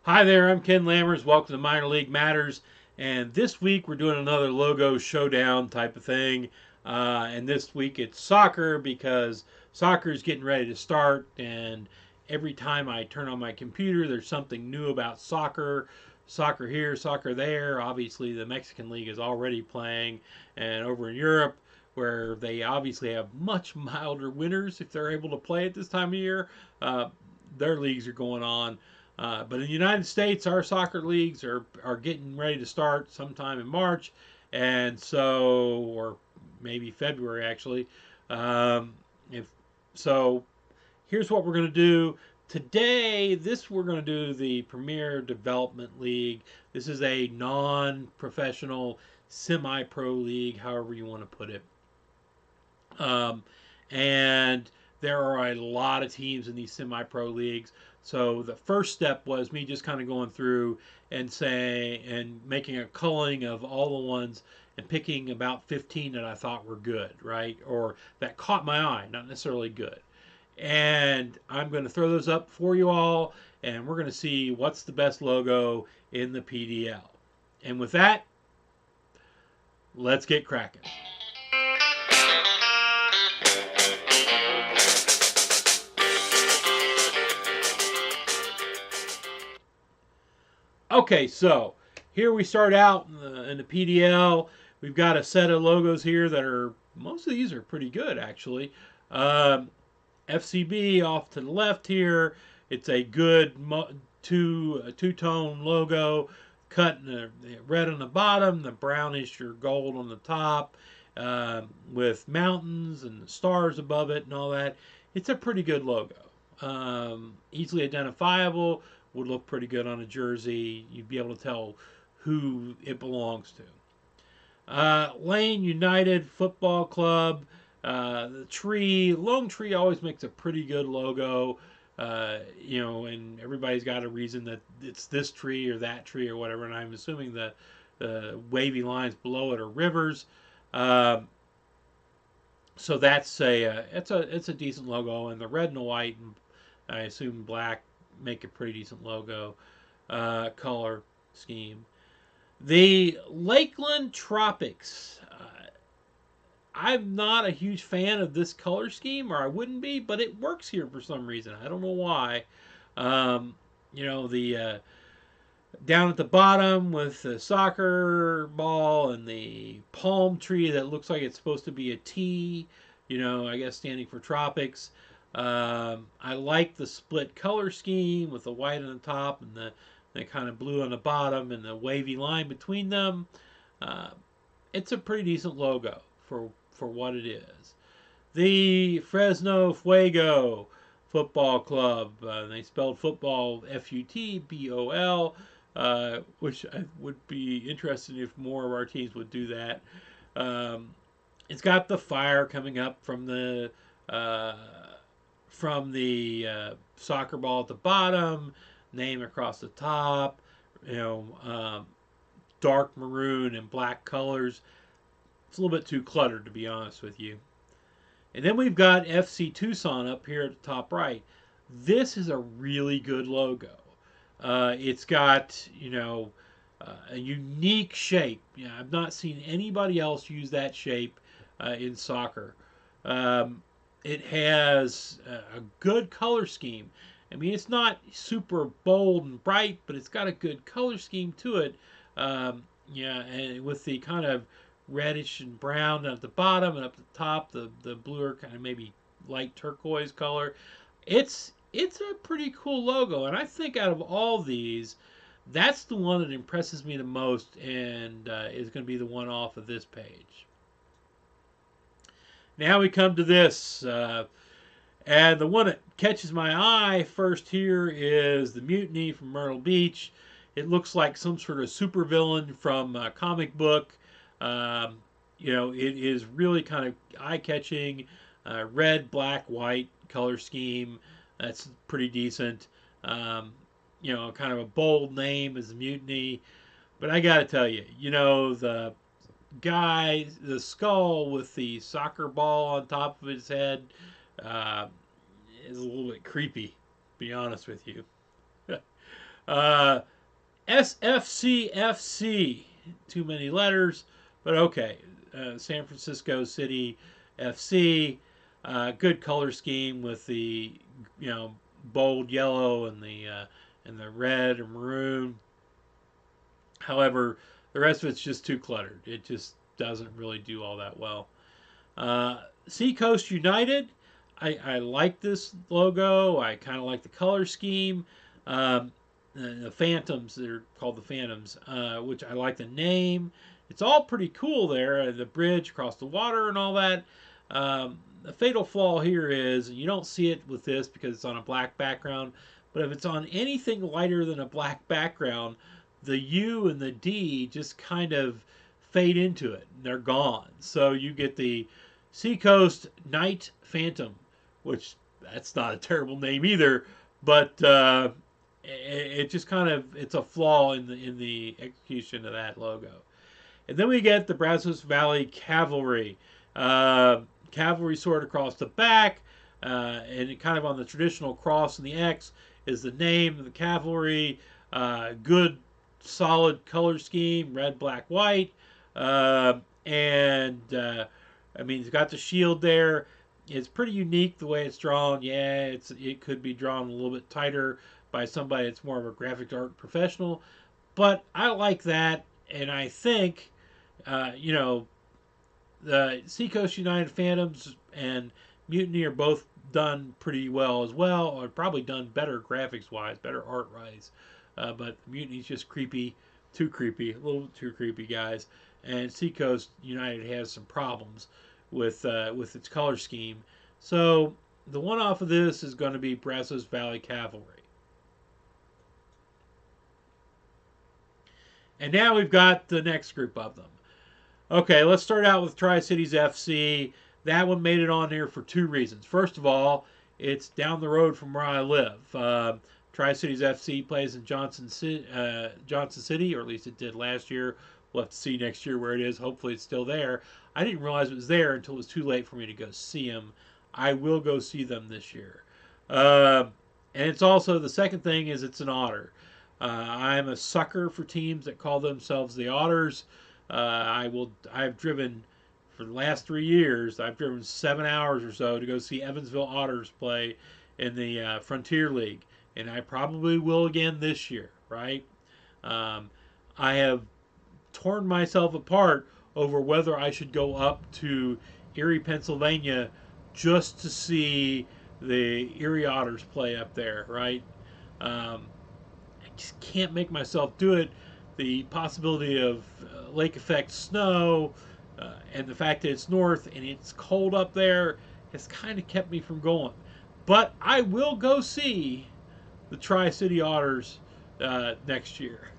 Hi there, I'm Ken Lammers. Welcome to Minor League Matters. And this week we're doing another logo showdown type of thing. And this week it's soccer because soccer is getting ready to start. And every time I turn on my computer, there's something new about soccer. Soccer here, soccer there. Obviously, the Mexican League is already playing. And over in Europe, where they obviously have much milder winters if they're able to play at this time of year, uh, their leagues are going on. But in the United States, our soccer leagues are getting ready to start sometime in March, and so or maybe February actually. If so, here's what we're going to do today. We're going to do the Premier Development League. This is a non-professional, semi-pro league, however you want to put it. Um, and there are a lot of teams in these semi-pro leagues. So the first step was me just kind of going through and saying and making a culling of all the ones and picking about 15 that I thought were good, right? Or that caught my eye, not necessarily good. And I'm going to throw those up for you all, and we're going to see what's the best logo in the PDL. And with that, let's get cracking. Okay, so here we start out in the PDL. We've got a set of logos here that are, most of these are pretty good actually. Um, FCB off to the left here. It's a good two-tone logo, cut in the red on the bottom, the brownish or gold on the top, with mountains and stars above it and all that. It's a pretty good logo. Easily identifiable, would look pretty good on a jersey. You'd be able to tell who it belongs to. Lane United Football Club. The tree, Lone Tree always makes a pretty good logo. And everybody's got a reason that it's this tree or that tree or whatever. And I'm assuming the wavy lines below it are rivers. Uh, so that's it's a decent logo, and the red and the white and I assume black make a pretty decent logo color scheme. The Lakeland Tropics. I'm not a huge fan of this color scheme, or I wouldn't be, but it works here for some reason. I don't know why. The down at the bottom with the soccer ball and the palm tree that looks like it's supposed to be a T, I guess standing for tropics. I like the split color scheme with the white on the top and the kind of blue on the bottom and the wavy line between them. Uh, it's a pretty decent logo for what it is. The Fresno Fuego Football Club. They spelled football Futbol, which I would be interested if more of our teams would do that. Um, it's got the fire coming up uh, soccer ball at the bottom, name across the top. You know, um, dark maroon and black colors. It's a little bit too cluttered, to be honest with you. And then we've got FC Tucson up here at the top right. This is a really good logo. It's got, a unique shape. I've not seen anybody else use that shape in soccer. Um, it has a good color scheme. I mean, it's not super bold and bright, but it's got a good color scheme to it. And with the kind of reddish and brown at the bottom and up the top, the bluer kind of maybe light turquoise color. It's a pretty cool logo, and I think out of all these, that's the one that impresses me the most, and is going to be the one off of this page. Now we come to this, and the one that catches my eye first here is the Mutiny from Myrtle Beach. It looks like some sort of supervillain from a comic book. Um, it is really kind of eye-catching, red, black, white color scheme. That's pretty decent. Kind of a bold name is Mutiny. But I got to tell you, the guy, the skull with the soccer ball on top of his head, uh, is a little bit creepy, to be honest with you. Uh, SFCFC, too many letters, but okay. San Francisco City FC, good color scheme with the bold yellow and the red or maroon. However, the rest of it's just too cluttered. It just doesn't really do all that well. Seacoast United, I like this logo. I kind of like the color scheme. Um, the Phantoms, they're called the Phantoms, which I like the name. It's all pretty cool there. The bridge across the water and all that. The fatal flaw here is you don't see it with this because it's on a black background. But if it's on anything lighter than a black background, the U and the D just kind of fade into it. They're gone. So you get the Seacoast Night Phantom, which that's not a terrible name either, but it just kind of it's a flaw in the execution of that logo. And then we get the Brazos Valley Cavalry. Cavalry sword across the back, and it kind of on the traditional cross and the X is the name of the cavalry. Good, solid color scheme, red, black, white. And I mean, it's got the shield there. It's pretty unique the way it's drawn. Yeah, it could be drawn a little bit tighter by somebody that's more of a graphic art professional, but I like that, and I think the Seacoast United Phantoms and Mutiny are both done pretty well as well, or probably done better graphics wise, better art wise. But Mutiny's just creepy, too creepy, a little too creepy, guys. And Seacoast United has some problems with its color scheme. So the one off of this is going to be Brazos Valley Cavalry. And now we've got the next group of them. Okay, let's start out with Tri-Cities FC. That one made it on here for two reasons. First of all, it's down the road from where I live. Tri-Cities FC plays in Johnson City, or at least it did last year. We'll have to see next year where it is. Hopefully it's still there. I didn't realize it was there until it was too late for me to go see them. I will go see them this year. And it's also, the second thing is it's an otter. I'm a sucker for teams that call themselves the Otters. I've driven for the last 3 years. I've driven 7 hours or so to go see Evansville Otters play in the Frontier League, and I probably will again this year. Right? I have torn myself apart over whether I should go up to Erie, Pennsylvania, just to see the Erie Otters play up there. Right? I just can't make myself do it. The possibility of lake effect snow and the fact that it's north and it's cold up there has kind of kept me from going. But I will go see the Tri-City Otters next year.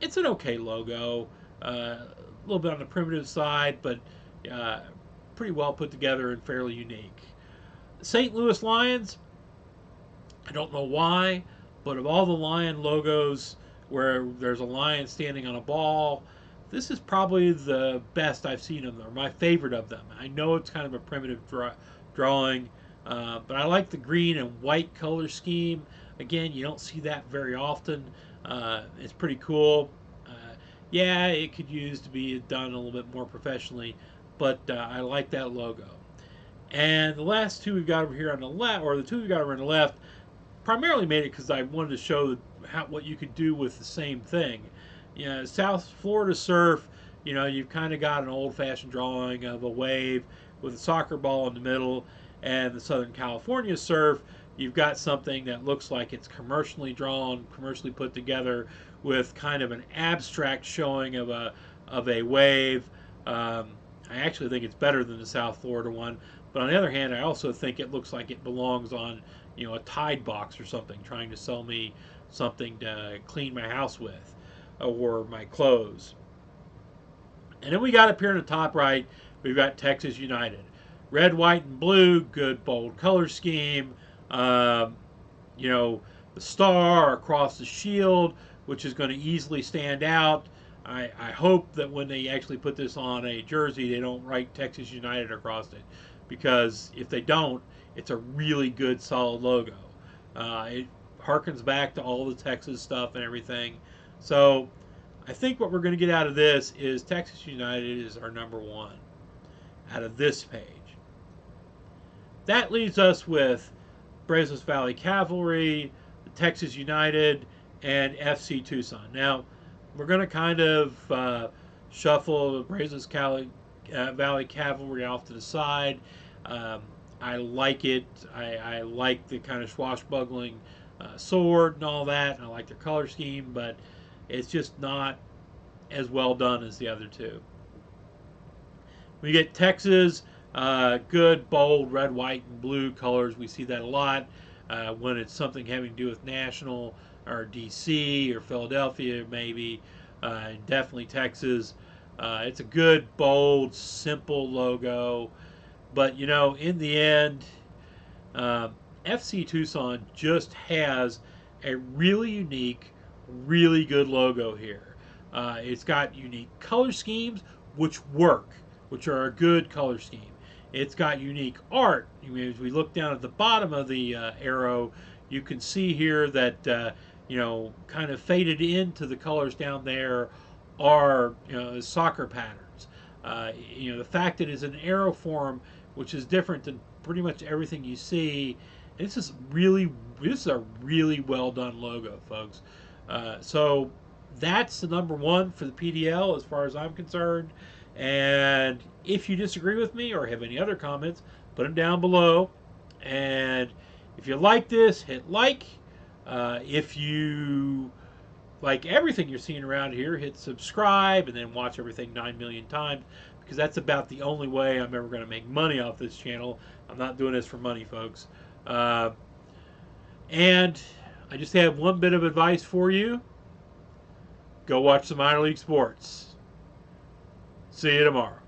It's an okay logo, a little bit on the primitive side, but pretty well put together and fairly unique. St. Louis Lions, I don't know why, but of all the lion logos where there's a lion standing on a ball, this is probably the best I've seen of them, or my favorite of them. I know it's kind of a primitive drawing, but I like the green and white color scheme. Again, you don't see that very often. It's pretty cool. Yeah, it could use to be done a little bit more professionally, but I like that logo. And the last two we've got over here on the left, or the two we've got over on the left, primarily made it because I wanted to show what you could do with the same thing. South Florida surf, you've kind of got an old-fashioned drawing of a wave with a soccer ball in the middle, and the Southern California surf, you've got something that looks like it's commercially drawn, commercially put together with kind of an abstract showing of a wave. I actually think it's better than the South Florida one, but on the other hand, I also think it looks like it belongs on a Tide box or something, trying to sell me something to clean my house with or my clothes. And then we got up here in the top right, we've got Texas United. Red, white, and blue, good bold color scheme. The star across the shield, which is going to easily stand out. I hope that when they actually put this on a jersey, they don't write Texas United across it, because if they don't, it's a really good solid logo. harkens back to all the Texas stuff and everything. So I think what we're going to get out of this is Texas United is our number one out of this page. That leaves us with Brazos Valley Cavalry, Texas United, and FC Tucson. Now, we're going to kind of shuffle the Brazos Valley Cavalry off to the side. I like it. I like the kind of swashbuckling sword and all that. And I like their color scheme, but it's just not as well done as the other two. We get Texas, good, bold, red, white, and blue colors. We see that a lot when it's something having to do with national or DC or Philadelphia, maybe. Definitely Texas. It's a good, bold, simple logo. But, you know, in the end, FC Tucson just has a really unique, really good logo here. It's got unique color schemes which work, which are a good color scheme. It's got unique art. I mean, as we look down at the bottom of the arrow, you can see here that, you know, kind of faded into the colors down there are, you know, soccer patterns. You know, the fact that it's an arrow form, which is different than pretty much everything you see. This is a really well done logo, folks. So that's the number one for the PDL as far as I'm concerned. And if you disagree with me or have any other comments, put them down below. And if you like this, hit like. If you like everything you're seeing around here, hit subscribe and then watch everything 9 million times, because that's about the only way I'm ever going to make money off this channel. I'm not doing this for money, folks. And I just have one bit of advice for you. Go watch some minor league sports. See you tomorrow.